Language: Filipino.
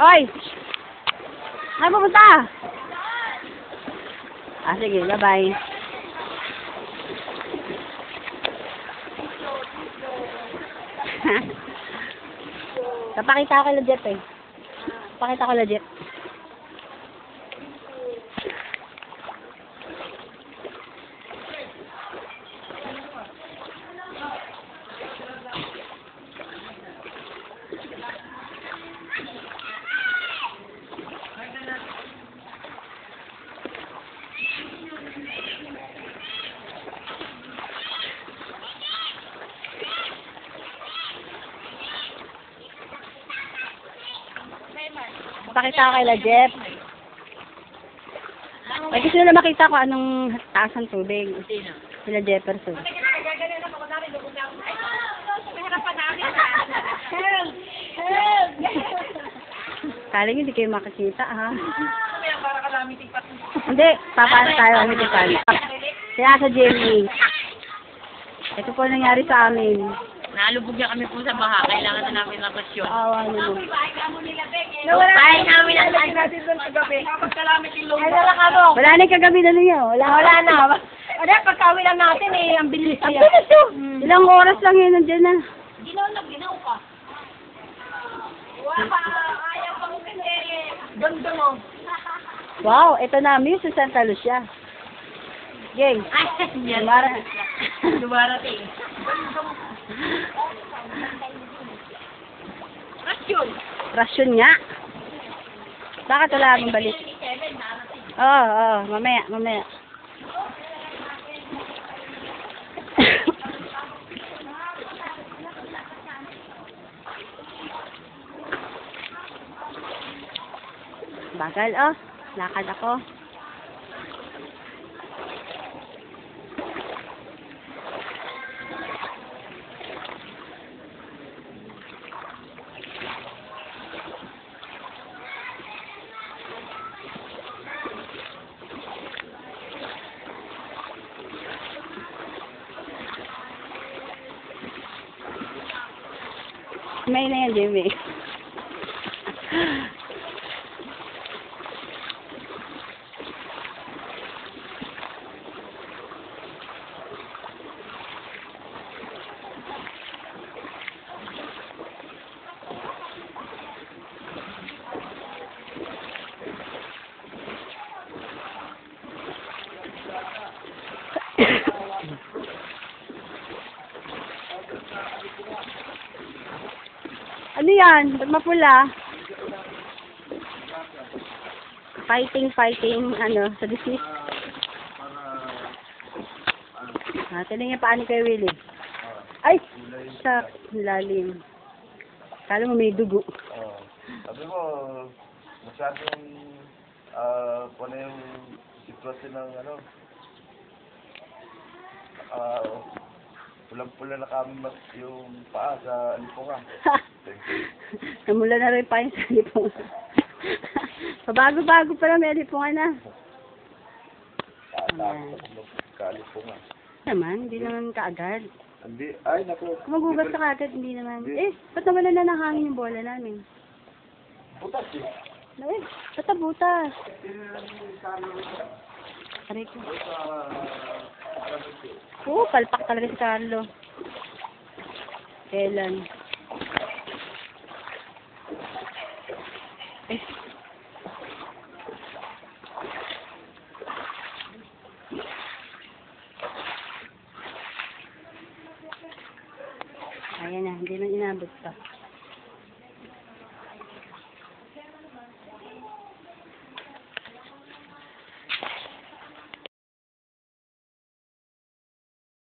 Hoy! Saan pupunta? Ah, sige, bye-bye. Napakita ko legit eh. Napakita ko legit. Pakita ko kay La Jeff. Ay, gusto nila makita ko anong taas ng tubig. Sila Jefferson. Kala nyo, hindi kayo makakita, ha? Hindi, papaano tayo ang mitipan. Kaya sa Jimmy. Ito po nangyari sa amin. Nalubog na kami po sa baha. Kailangan na namin ng rasyon. Awa naman. Ay, namin ang lagi natin doon kagabi. Pagkalamit yung loob. Wala na yung kagabi na niyo. Wala na. Wala, pagkawi lang natin eh. Ang bilis Ang bilis yun. Ilang oras lang yun nandiyan na. Ginaw ka. Wala, ayaw pang kasi. Ganda mo. Wow, ito na Miss sa Santa Lucia. Yay. Ay, yan. Dumarating. Rasyon. Rasyon nga. Bakit wala akong balik? Oo, mamaya. Bagal, oh. Lakad ako. May na yan, Jimmy. Ano yan? Ba't mapula? Fighting, ano, sa disease. Tinan niya paano kay Willie. Ay! Sa lalim. Kala mo may dugo. Sabi mo, masyadong, kung ano yung sitwasyon ng, pulang-pula na kami yung paa sa lipungan. Namula na rin pa yung sa lipungan. Pabago-bago pa lang may lipungan na. Kalipungan. Hindi naman kaagad. Hindi, ay naku. Kung magugas ka kaagad, hindi naman. Ba't naman na ng hangin yung bola namin? Butas eh. Ba't na butas? Aray ko. Oo, palpak talaga si Carlo. Kailan? Ayan na, hindi na inabot pa.